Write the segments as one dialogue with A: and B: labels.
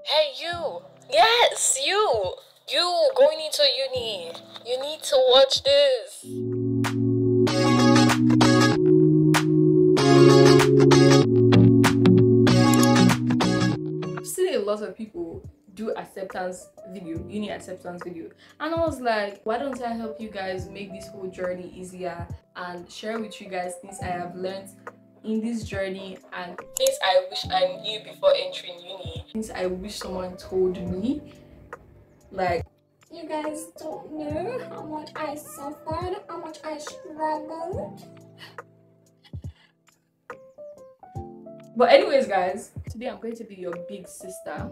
A: Hey, you! Yes, you! You going into uni! You need to watch this! I've seen a lot of people do acceptance video, uni acceptance video, and I was like, why don't I help you guys make this whole journey easier and share with you guys things I have learned in this journey and things I wish I knew before entering uni, things I wish someone told me. Like,
B: you guys don't know how much I suffered, how much I struggled.
A: But anyways, guys, today I'm going to be your big sister.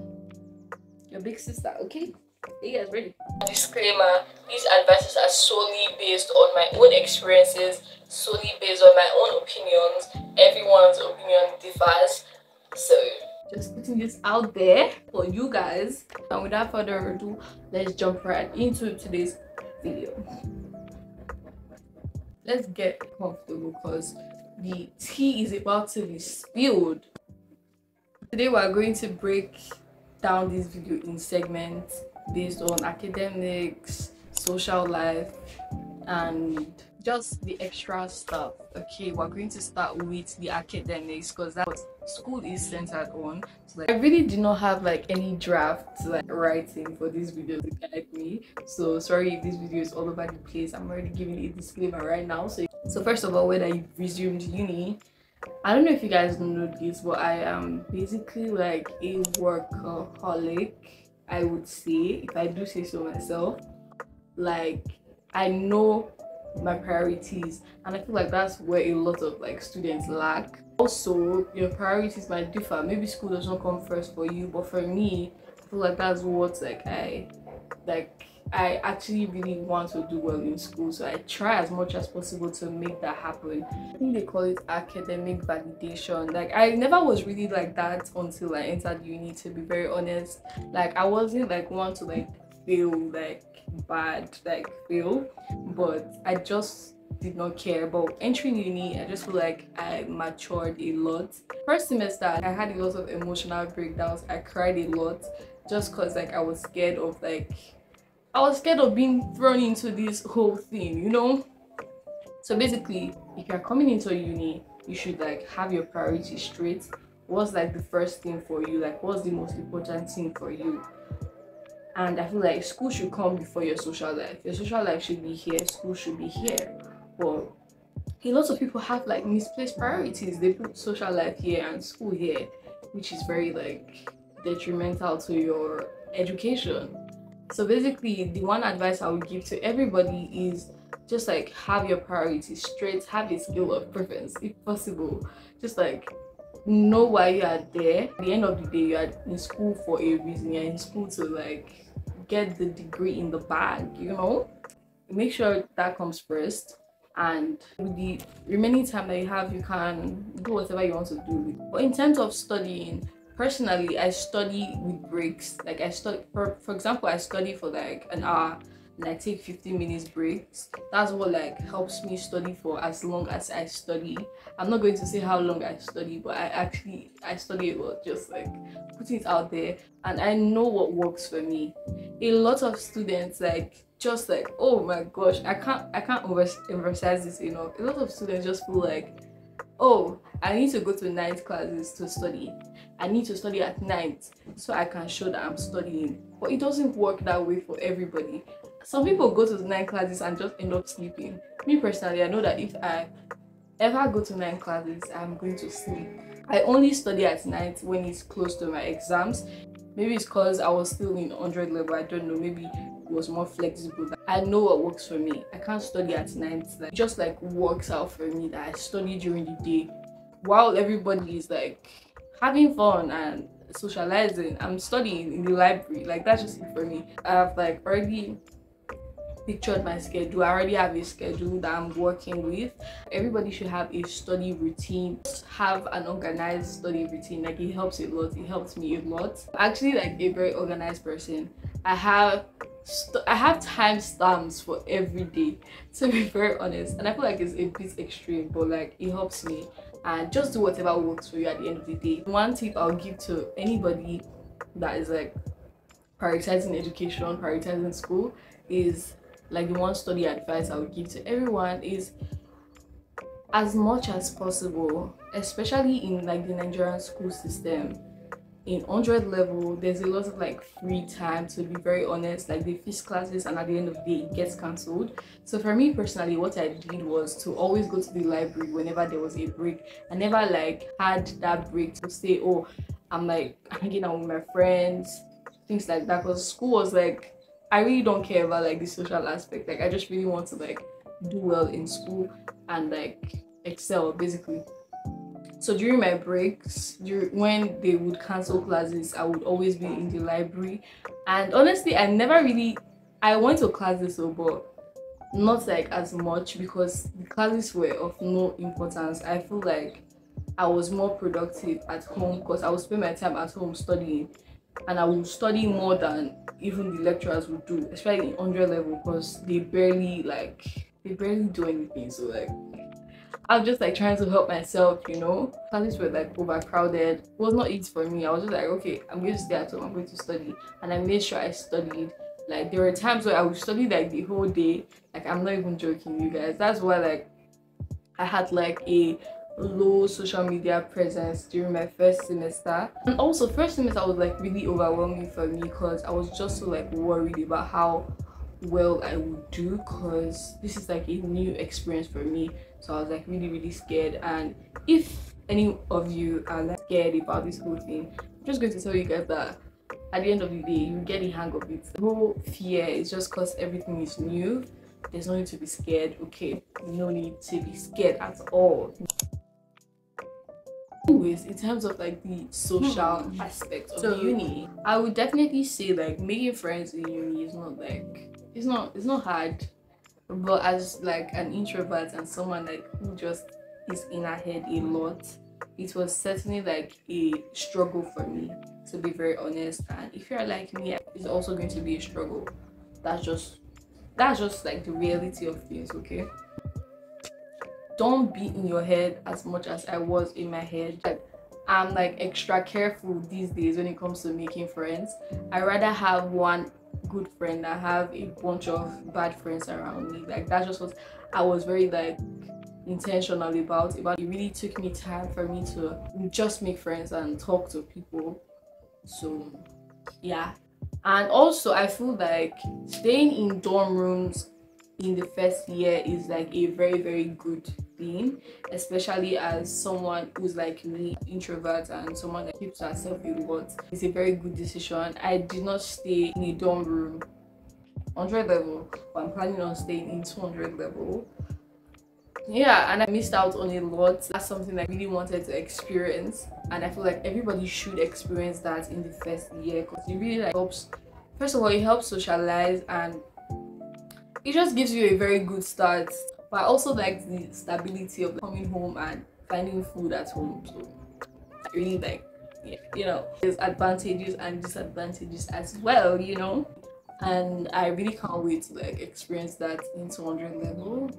A: Your big sister, okay? Are you guys ready? Disclaimer, these advices are solely based on my own experiences, solely based on my own opinions. Everyone's opinion differs. So, just putting this out there for you guys. And without further ado, let's jump right into today's video. Let's get comfortable because the tea is about to be spilled. Today we are going to break down this video in segments based on academics, social life, and just the extra stuff. Okay, we're going to start with the academics because that's what school is centered on. So, like, I really did not have like any draft like writing for this video to guide me, so sorry if this video is all over the place. I'm already giving a disclaimer right now. So first of all, when I resumed uni, I don't know if you guys know this, but I am basically like a workaholic, I would say, if I do say so myself. Like, I know my priorities, and I feel like that's where a lot of like students lack. Also, your priorities might differ. Maybe school does not come first for you, but for me, I feel like that's what I actually really want to do well in school, so I try as much as possible to make that happen. I think they call it academic validation. Like, I never was really like that until I entered uni, to be very honest. Like, I wasn't like one to like fail like bad, like fail, but I just did not care. But entering uni, I just feel like I matured a lot. First semester, I had a lot of emotional breakdowns. I cried a lot just because like I was scared of being thrown into this whole thing, you know? So basically, if you're coming into uni, you should like have your priorities straight. What's like the first thing for you? Like, what's the most important thing for you? And I feel like school should come before your social life. Your social life should be here, school should be here. But a lot of people have like misplaced priorities. They put social life here and school here, which is very like detrimental to your education. So basically, the one advice I would give to everybody is just like have your priorities straight, have a scale of preference if possible. Just like know why you are there. At the end of the day, you are in school for a reason. You're in school to like get the degree in the bag, you know? Make sure that comes first, and with the remaining time that you have, you can do whatever you want to do. But in terms of studying, personally, I study with breaks. Like, I study for example, I study for like an hour and I take 15 minutes breaks. That's what like helps me study for as long as I study. I'm not going to say how long I study, but I study a lot, just like putting it out there, and I know what works for me. A lot of students like just like, oh my gosh, I can't emphasize this enough. A lot of students just feel like, oh, I need to go to night classes to study. I need to study at night so I can show that I'm studying. But it doesn't work that way for everybody. Some people go to the night classes and just end up sleeping. Me personally, I know that if I ever go to night classes, I'm going to sleep. I only study at night when it's close to my exams. Maybe it's because I was still in 100 level, I don't know, maybe it was more flexible. I know what works for me. I can't study at night. Like, it just like works out for me that I study during the day while everybody is like having fun and socializing. I'm studying in the library. Like, that's just it for me. I've like already pictured my schedule. I already have a schedule that I'm working with. Everybody should have a study routine. Just have an organized study routine. Like, it helps a lot. It helps me a lot. I'm actually like a very organized person. I have timestamps for every day, to be very honest, and I feel like it's a bit extreme, but like it helps me. And just do whatever works for you at the end of the day. One tip I'll give to anybody that is like prioritizing education, prioritizing school, is like the one study advice I would give to everyone is, as much as possible, especially in like the Nigerian school system, in 100 level, there's a lot of like free time, to be very honest. Like they fix classes and at the end of the day it gets cancelled. So for me personally, what I did was to always go to the library whenever there was a break. I never like had that break to say, oh, I'm like hanging out with my friends, things like that, because school was like, I really don't care about like the social aspect. Like I just really want to like do well in school and like excel basically. So during my breaks, when they would cancel classes, I would always be in the library. And honestly, I went to classes, so but not like as much, because the classes were of no importance. I feel like I was more productive at home because I would spend my time at home studying, and I would study more than even the lecturers would do, especially in 100 level, because they barely do anything. So like I was just like trying to help myself, you know. Classes were like overcrowded. It was not easy for me. I was just like, okay, I'm going to stay at home, I'm going to study. And I made sure I studied. Like there were times where I would study like the whole day. Like I'm not even joking, you guys. That's why like I had like a low social media presence during my first semester. And also first semester was like really overwhelming for me because I was just so like worried about how well I would do, because this is like a new experience for me. So I was like really scared. And if any of you are like scared about this whole thing, I'm just going to tell you guys that at the end of the day you get the hang of it. The whole fear is just because everything is new. There's no need to be scared. Okay, no need to be scared at all. Anyways, in terms of like the social aspect of uni, I would definitely say like making friends in uni is not like, it's not hard. But as like an introvert and someone like who just is in her head a lot, it was certainly like a struggle for me, to be very honest. And if you're like me, it's also going to be a struggle. That's just like the reality of things. Okay, don't be in your head as much as I was in my head. Like, I'm like extra careful these days when it comes to making friends. I rather have one good friend than have a bunch of bad friends around me. Like that's just what I was very like intentional about. It really took me time for me to just make friends and talk to people. So yeah. And also I feel like staying in dorm rooms in the first year is like a very good thing, especially as someone who's like me, introvert, and someone that keeps herself a lot. It's a very good decision. I did not stay in a dorm room 100 level, but I'm planning on staying in 200 level. Yeah, and I missed out on a lot. That's something I really wanted to experience, and I feel like everybody should experience that in the first year, because it really like helps. First of all, it helps socialize, and it just gives you a very good start. But I also like the stability of coming home and finding food at home. So I really like, yeah, you know, there's advantages and disadvantages as well, you know. And I really can't wait to like experience that in 200 level.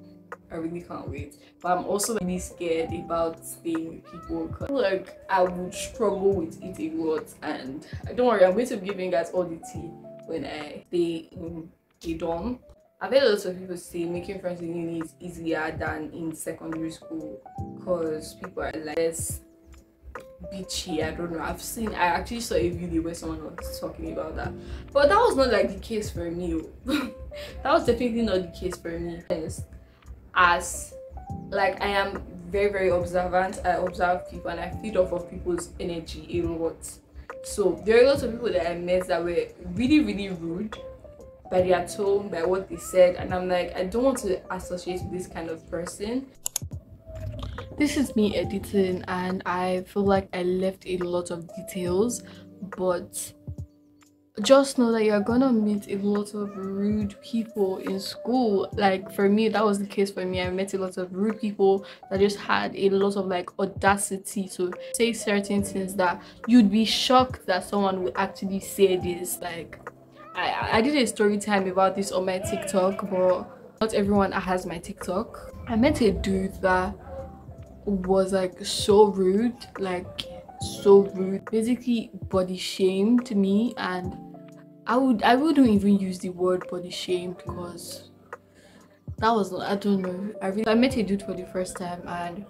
A: I really can't wait. But I'm also really scared about staying with people, because I feel like I would struggle with it a lot. And don't worry, I'm going to be giving you guys all the tea when I stay in a dorm. I've heard lots of people say making friends in uni is easier than in secondary school, because people are like less bitchy. I don't know. I actually saw a video where someone was talking about that, but that was not like the case for me. That was definitely not the case for me. As like I am very observant, I observe people and I feed off of people's energy a lot. So there are lots of people that I met that were really rude by their tone, by what they said, and I'm like, I don't want to associate with this kind of person. This is me editing, and I feel like I left a lot of details, but just know that you're gonna meet a lot of rude people in school. Like for me, that was the case for me. I met a lot of rude people that just had a lot of like audacity to say certain things that you'd be shocked that someone would actually say this. Like I did a story time about this on my TikTok, but not everyone has my TikTok. I met a dude that was like so rude, like so rude, basically body shamed me. And I wouldn't even use the word body shamed because that was not, I don't know. I met a dude for the first time and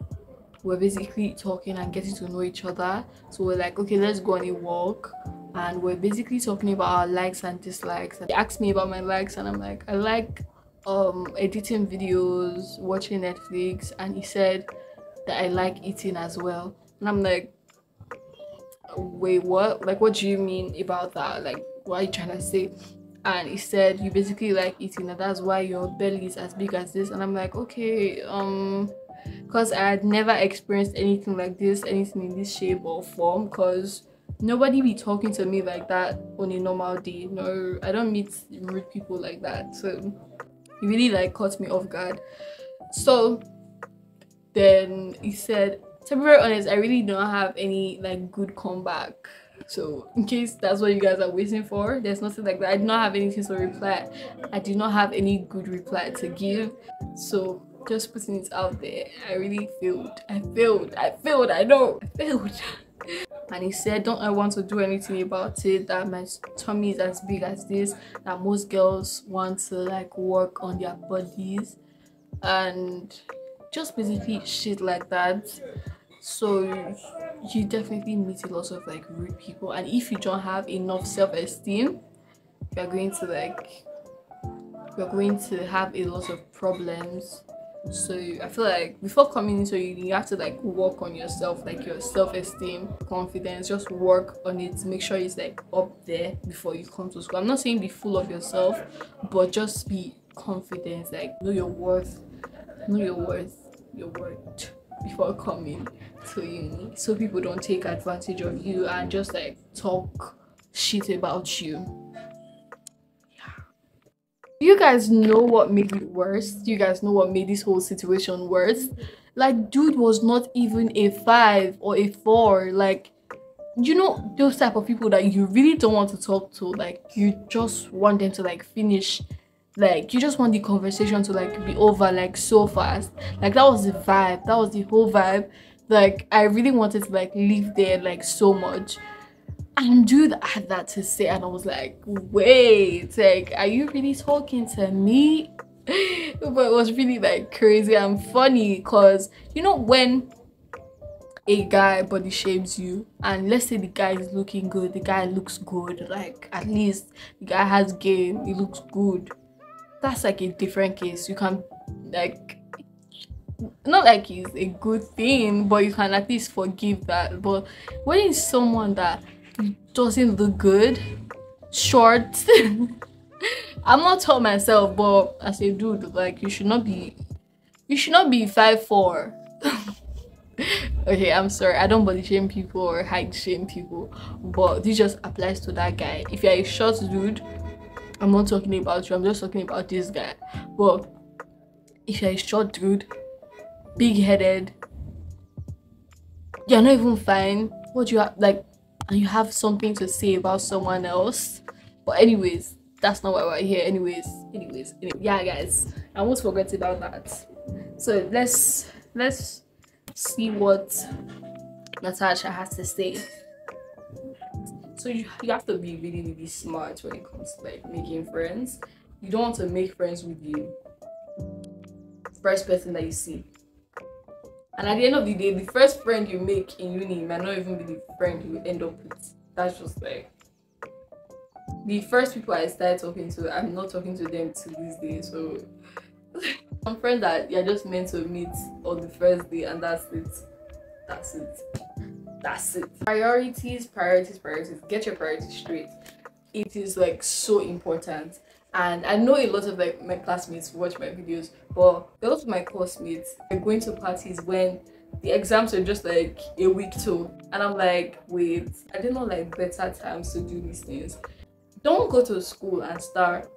A: we're basically talking and getting to know each other. So we're like, okay, let's go on a walk. And we're basically talking about our likes and dislikes. And he asked me about my likes, and I'm like, I like editing videos, watching Netflix. And he said that I like eating as well. And I'm like, wait, what? Like, what do you mean about that? Like, what are you trying to say? And he said you basically like eating, and that's why your belly is as big as this. And I'm like, okay, because I had never experienced anything like this, anything in this shape or form, because nobody be talking to me like that on a normal day. No, I don't meet rude people like that. So it really like caught me off guard. So then he said, to be very honest, I really don't have any like good comeback. So in case that's what you guys are waiting for, there's nothing like that. I do not have anything to reply. I do not have any good reply to give. So just putting it out there, I really failed. I failed. I know I failed. And he said, don't I want to do anything about it, that my tummy is as big as this, that most girls want to like work on their bodies, and just basically shit like that. So you definitely meet a lot of like rude people, and if you don't have enough self-esteem, you're going to have a lot of problems. So I feel like before coming into uni, you have to like work on yourself, like your self-esteem, confidence. Just work on it, make sure it's like up there before you come to school. I'm not saying be full of yourself, but just be confident, like know your worth before coming to uni, so people don't take advantage of you and just like talk shit about you. Do you guys know what made it worse? Do you guys know what made this whole situation worse? Like, dude was not even a 5 or a 4. Like, you know, those type of people that you really don't want to talk to. Like, you just want them to like finish, like you just want the conversation to like be over like so fast. Like, that was the vibe, that was the whole vibe. Like, I really wanted to like live there like so much. And dude had that to say, and I was like, wait, like, are you really talking to me? But it was really like crazy and funny, because you know, when a guy body shames you, and let's say the guy is looking good, the guy looks good, like at least the guy has game, he looks good, that's like a different case. You can like, not like it's a good thing, but you can at least forgive that. But when it's someone that doesn't look good, short, I'm not tall myself, but as a dude, like you should not be 5'4". Okay, I'm sorry, I don't body shame people or height shame people, but this just applies to that guy. If you're a short dude, I'm not talking about you, I'm just talking about this guy. But if you're a short dude, big-headed, you're not even fine, what do you have, like, and you have something to say about someone else. But anyways, that's not why we're here. Anyways, yeah guys, I won't forget about that. So let's see what Natasha has to say. So you have to be really smart when it comes to like making friends. You don't want to make friends with the first person that you see. And at the end of the day, the first friend you make in uni might not even be the friend you end up with. That's just like the first people I started talking to, I'm not talking to them to this day. So some friends that you're just meant to meet on the first day, and that's it. Priorities. Get your priorities straight. It is like so important. And I know a lot of like my classmates watch my videos, but a lot of my classmates are going to parties when the exams are just like a week too, and I'm like, wait, I did not like better times to do these things. Don't go to school and start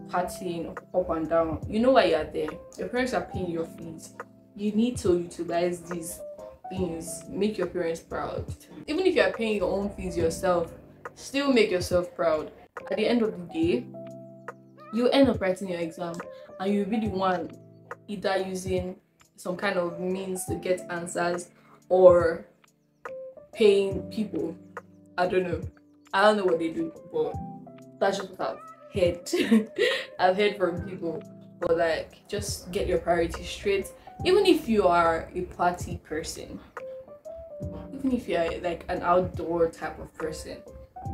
A: partying up and down. You know why you're there. Your parents are paying your fees. You need to utilize these things, make your parents proud. Even if you're paying your own fees yourself, still make yourself proud. At the end of the day, you end up writing your exam, and you'll be the one either using some kind of means to get answers, or paying people. I don't know. I don't know what they do, but that's just what I've heard. I've heard from people. But like, just get your priorities straight. Even if you are a party person, even if you're like an outdoor type of person,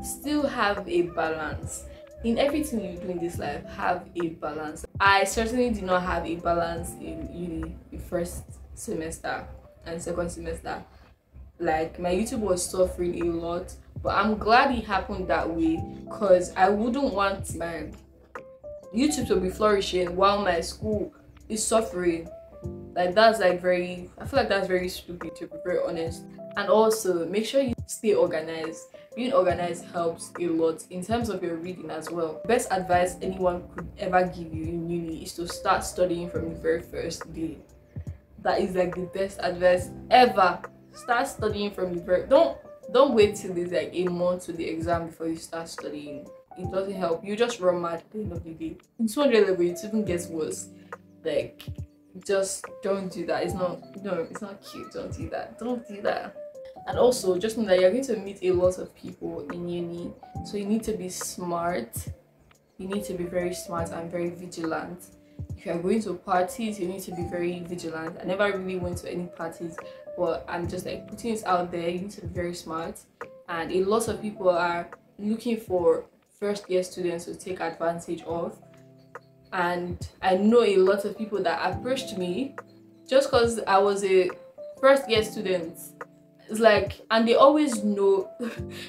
A: still have a balance. In everything you do in this life, have a balance. I certainly did not have a balance in uni the first semester and second semester. Like my YouTube was suffering a lot, but I'm glad it happened that way, because I wouldn't want my YouTube to be flourishing while my school is suffering. Like that's like very, I feel like that's very stupid, to be very honest. And also make sure you stay organized. Being organized helps a lot in terms of your reading as well. Best advice anyone could ever give you in uni is to start studying from the very first day. That is like the best advice ever. Start studying from the very, don't wait till it's like a month to the exam before you start studying. It doesn't help. You just run mad at the end of the day. In 200 level it even gets worse. Like, just don't do that. It's not, no, it's not cute. Don't do that. Don't do that. And also just know that you're going to meet a lot of people in uni, so you need to be smart. You need to be very smart and very vigilant. If you're going to parties, you need to be very vigilant. I never really went to any parties, but I'm just like putting it out there. You need to be very smart. And a lot of people are looking for first year students to take advantage of. And I know a lot of people that approached me just because I was a first year student. It's like, and they always know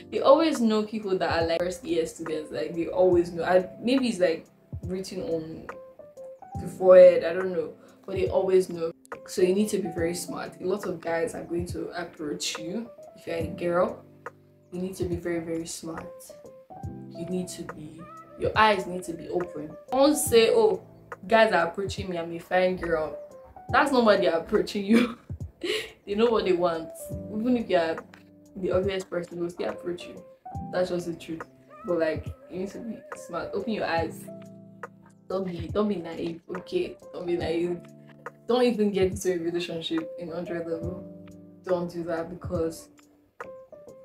A: they always know people that are like first year students. Like they always know. Maybe it's like written on the forehead, I don't know, but they always know. So you need to be very smart. A lot of guys are going to approach you. If you're a girl, you need to be very, very smart. You need to be, your eyes need to be open. Don't say, oh, guys are approaching me, I'm a fine girl. That's not why they're approaching you. They know what they want. Even if you're the ugliest person, they'll still approach you. That's just the truth. But like, you need to be smart. Open your eyes. Don't be naive, okay? Don't be naive. Don't even get into a relationship in 100 level. Don't do that, because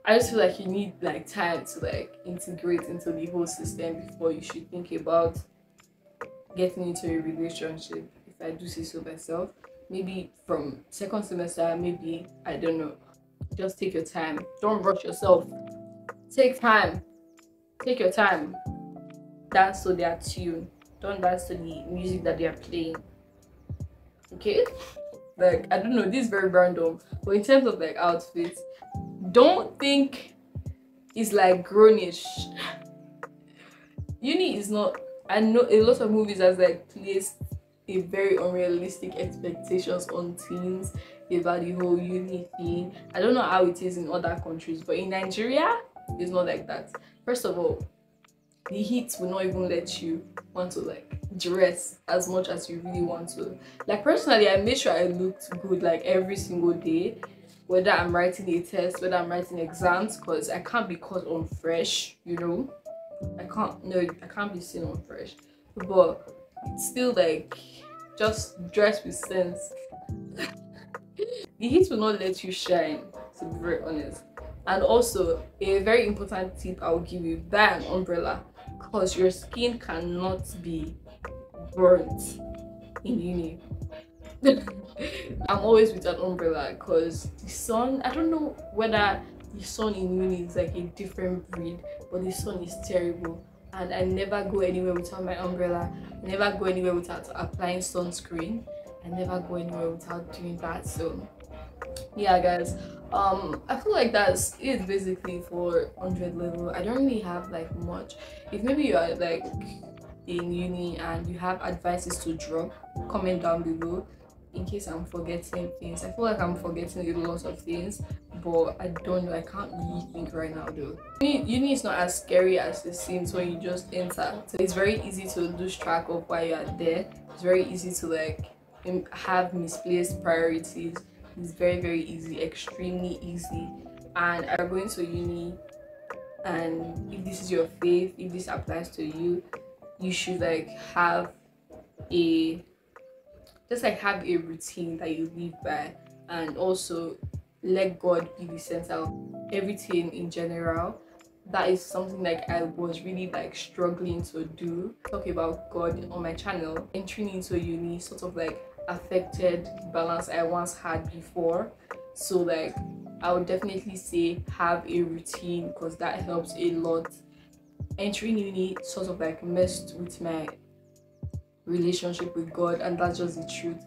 A: I just feel like you need like time to like integrate into the whole system before you should think about getting into a relationship, if I do say so myself. Maybe from second semester, maybe, I don't know. Just take your time. Don't rush yourself. Take time. Take your time. Dance to their tune. Don't dance to the music that they are playing. Okay? Like, I don't know, this is very random. But in terms of like outfits, don't think it's like grownish. Uni is not, I know a lot of movies has like placed a very unrealistic expectations on teens about the whole uni thing. I don't know how it is in other countries, but in Nigeria, it's not like that. First of all, the heat will not even let you want to like dress as much as you really want to. Like personally, I made sure I looked good like every single day, whether I'm writing a test, whether I'm writing exams, because I can't be caught on fresh, you know. I can't be seen on fresh. But it's still like, just dress with sense. The heat will not let you shine, to be very honest. And also, a very important tip I'll give you: buy an umbrella, because your skin cannot be burnt in uni. I'm always with an umbrella because the sun, I don't know whether the sun in uni is like a different breed, but the sun is terrible. And I never go anywhere without my umbrella. I never go anywhere without applying sunscreen. I never go anywhere without doing that. So yeah guys, I feel like that's it basically for 100 level. I don't really have like much. If maybe you are like in uni and you have advices to drop, comment down below in case I'm forgetting things. I feel like I'm forgetting a lot of things, but I don't know, I can't really think right now though. Uni is not as scary as it seems when you just enter. So it's very easy to lose track of why you are there. It's very easy to like have misplaced priorities. It's very, very easy, extremely easy. And I'm going to uni, and if this is your faith, if this applies to you, you should like have a routine that you live by. And also let God be the center of everything in general. That is something like I was really like struggling to do. Talk about God on my channel. Entering into uni sort of like affected the balance I once had before. So like I would definitely say have a routine, because that helps a lot. Entering uni sort of like messed with my relationship with God, and that's just the truth.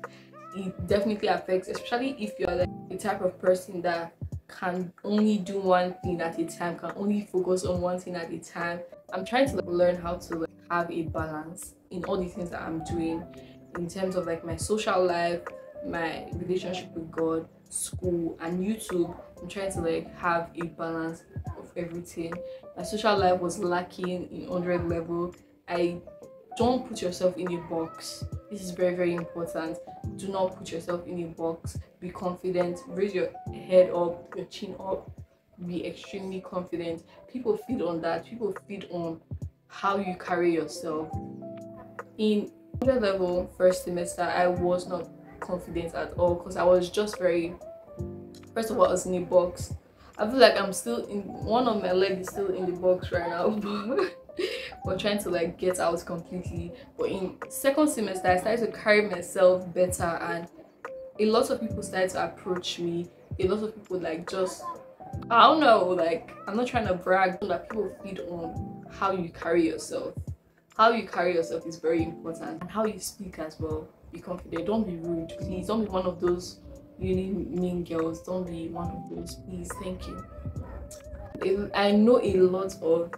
A: It definitely affects, especially if you're like the type of person that can only do one thing at a time, can only focus on one thing at a time. I'm trying to like learn how to like have a balance in all the things that I'm doing, in terms of like my social life, my relationship with God, school, and YouTube. I'm trying to like have a balance of everything. My social life was lacking in 100 level. Don't put yourself in a box. This is very, very important. Do not put yourself in a box. Be confident. Raise your head up, your chin up. Be extremely confident. People feed on that. People feed on how you carry yourself. In 100 level first semester, I was not confident at all, because I was just very, first of all, I was in a box. I feel like I'm still in, one of my legs is still in the box right now. But trying to like get out completely. But in second semester, I started to carry myself better, and a lot of people started to approach me. A lot of people like just, I don't know, like I'm not trying to brag, that people feed on how you carry yourself. How you carry yourself is very important, and how you speak as well. Be confident. Don't be rude, please. Don't be one of those really mean girls. Don't be one of those, please. Thank you. I know a lot of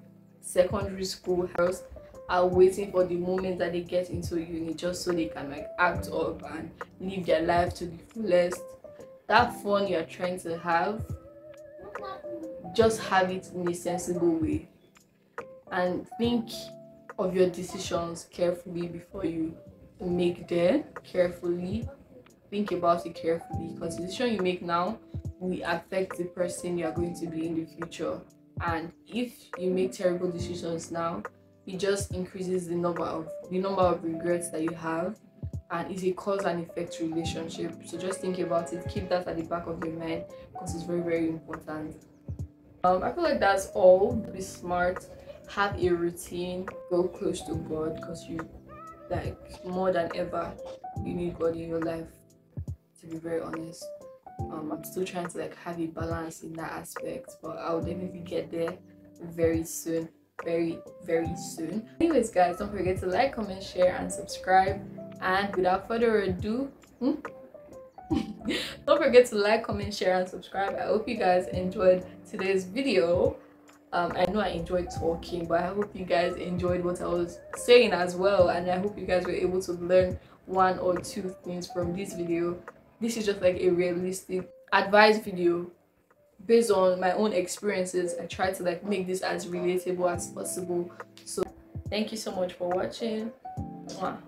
A: secondary school girls are waiting for the moment that they get into uni, just so they can like act up and live their life to the fullest. That fun you're trying to have, just have it in a sensible way, and think of your decisions carefully before you make them. Carefully think about it carefully, because the decision you make now will affect the person you are going to be in the future. And if you make terrible decisions now, it just increases the number of regrets that you have, and it's a cause and effect relationship. So just think about it, keep that at the back of your mind, because it's very, very important. I feel like that's all. Be smart, have a routine, go close to God, because you, like, more than ever, you need God in your life, to be very honest. I'm still trying to like have a balance in that aspect, but I'll definitely get there very soon, very, very soon. Anyways guys, don't forget to like, comment, share, and subscribe. And without further ado, don't forget to like, comment, share, and subscribe. I hope you guys enjoyed today's video. I know I enjoyed talking, but I hope you guys enjoyed what I was saying as well, and I hope you guys were able to learn one or two things from this video. This is just like a realistic advice video based on my own experiences. I try to like make this as relatable as possible. So thank you so much for watching. Mwah.